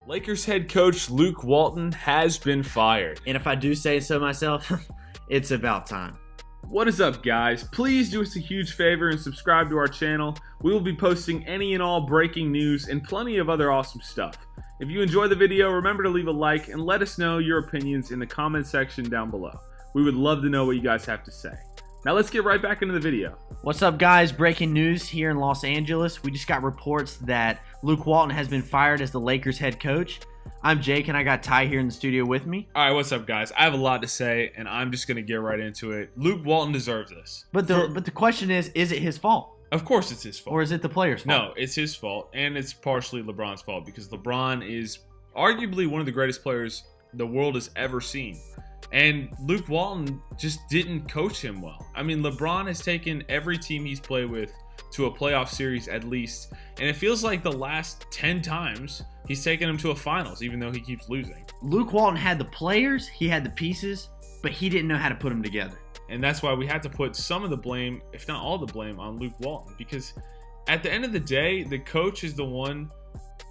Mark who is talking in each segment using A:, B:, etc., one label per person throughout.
A: Lakers head coach Luke Walton has been fired.
B: And if I do say so myself, it's about time.
A: What is up, guys? Please do us a huge favor and subscribe to our channel. We will be posting any and all breaking news and plenty of other awesome stuff. If you enjoy the video, remember to leave a like and let us know your opinions in the comment section down below. We would love to know what you guys have to say. Now let's get right back into the video.
B: What's up, guys? Breaking news here in Los Angeles. We just got reports that Luke Walton has been fired as the Lakers head coach. I'm Jake, and I got Ty here in the studio with me.
A: All right, what's up, guys? I have a lot to say, and I'm just going to get right into it. Luke Walton deserves this.
B: But the question is it his fault?
A: Of course it's his fault.
B: Or is it the player's fault?
A: No, it's his fault, and it's partially LeBron's fault because LeBron is arguably one of the greatest players the world has ever seen. And Luke Walton just didn't coach him well. I mean, LeBron has taken every team he's played with to a playoff series at least, and it feels like the last 10 times he's taken him to a finals, even though he keeps losing.
B: Luke Walton had the players, he had the pieces, but he didn't know how to put them together.
A: And that's why we had to put some of the blame, if not all the blame, on Luke Walton, because at the end of the day, the coach is the one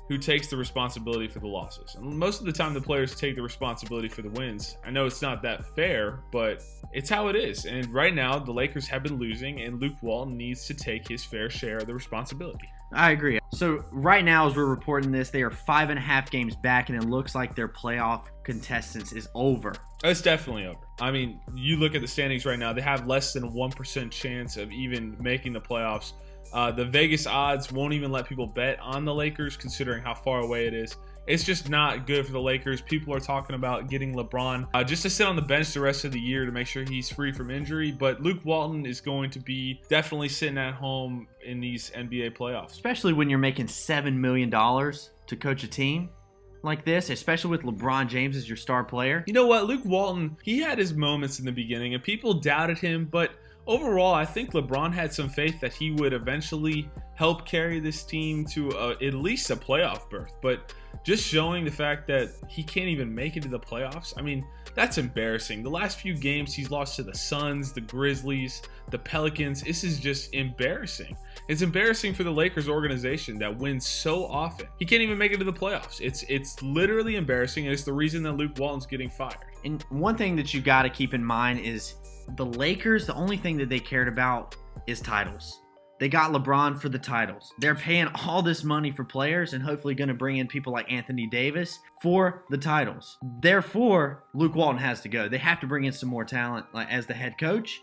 A: who takes the responsibility for the losses. And most of the time, the players take the responsibility for the wins. I know it's not that fair, but it's how it is. And right now, the Lakers have been losing, and Luke Walton needs to take his fair share of the responsibility.
B: I agree. So right now, as we're reporting this, they are 5.5 games back, and it looks like their playoff contestants is over.
A: It's definitely over. I mean, you look at the standings right now, they have less than 1% chance of even making the playoffs. The Vegas odds won't even let people bet on the Lakers, considering how far away it is. It's just not good for the Lakers. People are talking about getting LeBron just to sit on the bench the rest of the year to make sure he's free from injury. But Luke Walton is going to be definitely sitting at home in these NBA playoffs.
B: Especially when you're making $7 million to coach a team like this, especially with LeBron James as your star player.
A: You know what? Luke Walton, he had his moments in the beginning, and people doubted him, but overall, I think LeBron had some faith that he would eventually help carry this team to at least a playoff berth. But just showing the fact that he can't even make it to the playoffs, I mean, that's embarrassing. The last few games, he's lost to the Suns, the Grizzlies, the Pelicans. This is just embarrassing. It's embarrassing for the Lakers organization that wins so often. He can't even make it to the playoffs. It's literally embarrassing, and it's the reason that Luke Walton's getting fired.
B: And one thing that you got to keep in mind is the Lakers, the only thing that they cared about is titles. They got LeBron for the titles. They're paying all this money for players and hopefully going to bring in people like Anthony Davis for the titles. Therefore, Luke Walton has to go. They have to bring in some more talent as the head coach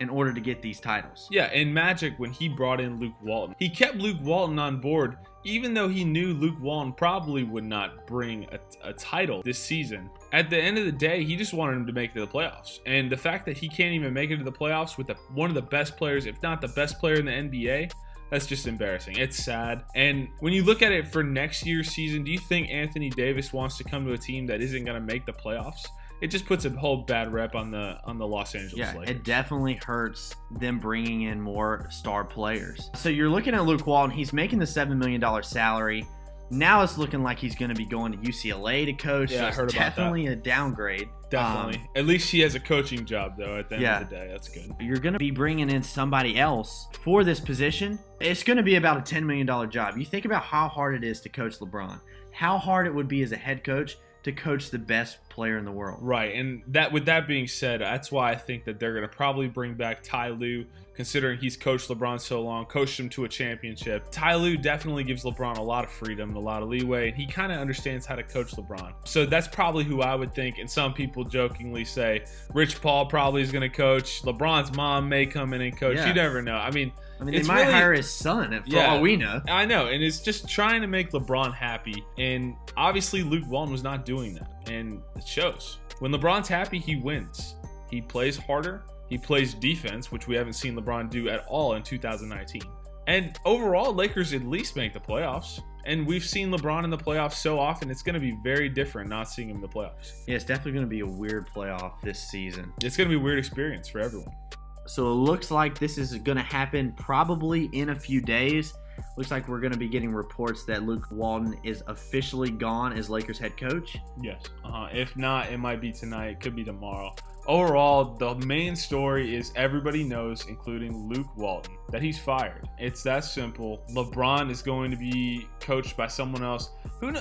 B: in order to get these titles.
A: Yeah, and Magic, when he brought in Luke Walton, he kept Luke Walton on board, even though he knew Luke Walton probably would not bring a title this season. At the end of the day, he just wanted him to make it to the playoffs. And the fact that he can't even make it to the playoffs with one of the best players, if not the best player in the NBA, that's just embarrassing. It's sad. And when you look at it for next year's season, do you think Anthony Davis wants to come to a team that isn't going to make the playoffs? It just puts a whole bad rep on the Los Angeles Lakers.
B: It definitely hurts them bringing in more star players. So you're looking at Luke Walton. He's making the $7 million salary. Now it's looking like he's going to be going to UCLA to coach.
A: Yeah,
B: so
A: I heard about that.
B: Definitely a downgrade.
A: Definitely. At least he has a coaching job, though, at the end of the day. That's good.
B: You're going to be bringing in somebody else for this position. It's going to be about a $10 million job. You think about how hard it is to coach LeBron. How hard it would be as a head coach to coach the best player in the world.
A: Right, and with that being said, that's why I think that they're going to probably bring back Ty Lue, considering he's coached LeBron so long, coached him to a championship. Ty Lue definitely gives LeBron a lot of freedom, a lot of leeway, and he kind of understands how to coach LeBron. So that's probably who I would think, and some people jokingly say Rich Paul probably is going to coach. LeBron's mom may come in and coach. Yeah. You never know. I mean,
B: they might hire his son for all we know.
A: I know, and it's just trying to make LeBron happy, and obviously Luke Walton was not doing that, and it shows. When LeBron's happy, he wins. He plays harder. He plays defense, which we haven't seen LeBron do at all in 2019. And overall, Lakers at least make the playoffs. And we've seen LeBron in the playoffs so often, it's going to be very different not seeing him in the playoffs.
B: Yeah, it's definitely going to be a weird playoff this season.
A: It's going to be a weird experience for everyone.
B: So it looks like this is going to happen probably in a few days. Looks like we're going to be getting reports that Luke Walton is officially gone as Lakers head coach.
A: Yes. If not, it might be tonight. It could be tomorrow. Overall, the main story is everybody knows, including Luke Walton, that he's fired. It's that simple. LeBron is going to be coached by someone else.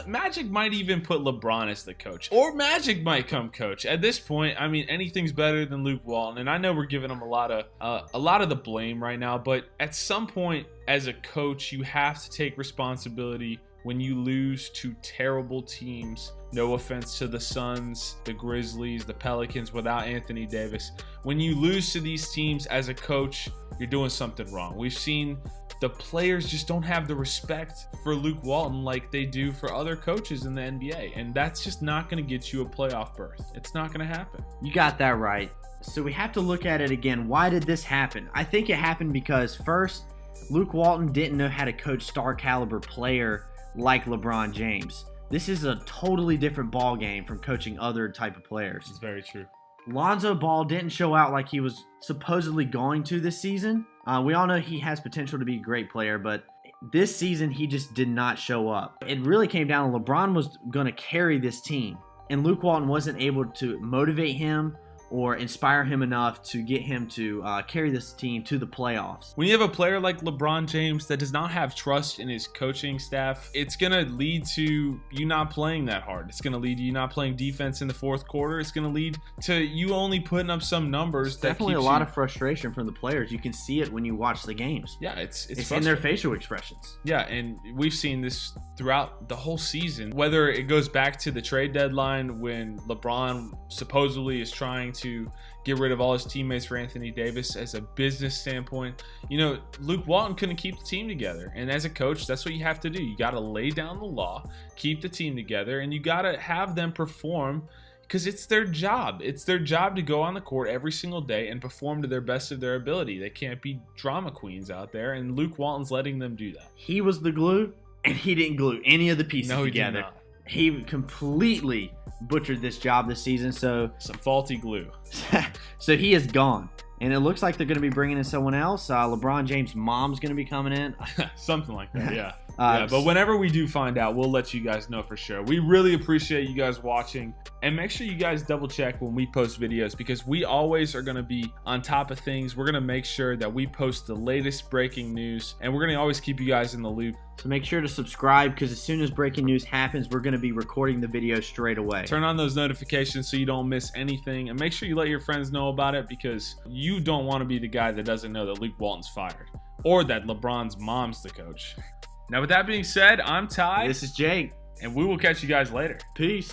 A: Magic might even put LeBron as the coach, or Magic might come coach. At this point, I mean, anything's better than Luke Walton, and I know we're giving him a lot of the blame right now, but at some point, as a coach, you have to take responsibility when you lose to terrible teams. No offense to the Suns, the Grizzlies, the Pelicans without Anthony Davis. When you lose to these teams as a coach, you're doing something wrong. We've seen the players just don't have the respect for Luke Walton like they do for other coaches in the NBA. And that's just not going to get you a playoff berth. It's not going to happen.
B: You got that right. So we have to look at it again. Why did this happen? I think it happened because, first, Luke Walton didn't know how to coach star caliber player like LeBron James. This is a totally different ball game from coaching other type of players.
A: It's very true.
B: Lonzo Ball didn't show out like he was supposedly going to this season. We all know he has potential to be a great player, but this season he just did not show up. It really came down to LeBron was going to carry this team, and Luke Walton wasn't able to motivate him or inspire him enough to get him to carry this team to the playoffs.
A: When you have a player like LeBron James that does not have trust in his coaching staff, it's going to lead to you not playing that hard. It's going to lead to you not playing defense in the fourth quarter. It's going to lead to you only putting up some numbers.
B: Definitely a lot of frustration from the players. You can see it when you watch the games.
A: Yeah, it's
B: in their facial expressions.
A: Yeah, and we've seen this throughout the whole season, whether it goes back to the trade deadline when LeBron supposedly is trying to get rid of all his teammates for Anthony Davis as a business standpoint. You know, Luke Walton couldn't keep the team together. And as a coach, that's what you have to do. You got to lay down the law, keep the team together, and you got to have them perform because it's their job. It's their job to go on the court every single day and perform to their best of their ability. They can't be drama queens out there, and Luke Walton's letting them do that.
B: He was the glue, and he didn't glue any of the pieces together.
A: He did not.
B: He completely butchered this job this season. So
A: some faulty glue.
B: So he is gone. And it looks like they're going to be bringing in someone else. LeBron James' mom's going to be coming in.
A: Something like that, yeah. But whenever we do find out, we'll let you guys know for sure. We really appreciate you guys watching. And make sure you guys double check when we post videos because we always are going to be on top of things. We're going to make sure that we post the latest breaking news. And we're going to always keep you guys in the loop.
B: So make sure to subscribe because as soon as breaking news happens, we're going to be recording the video straight away.
A: Turn on those notifications so you don't miss anything. And make sure you let your friends know about it because you don't want to be the guy that doesn't know that Luke Walton's fired or that LeBron's mom's the coach. Now, with that being said, I'm Ty.
B: This is Jake.
A: And we will catch you guys later.
B: Peace.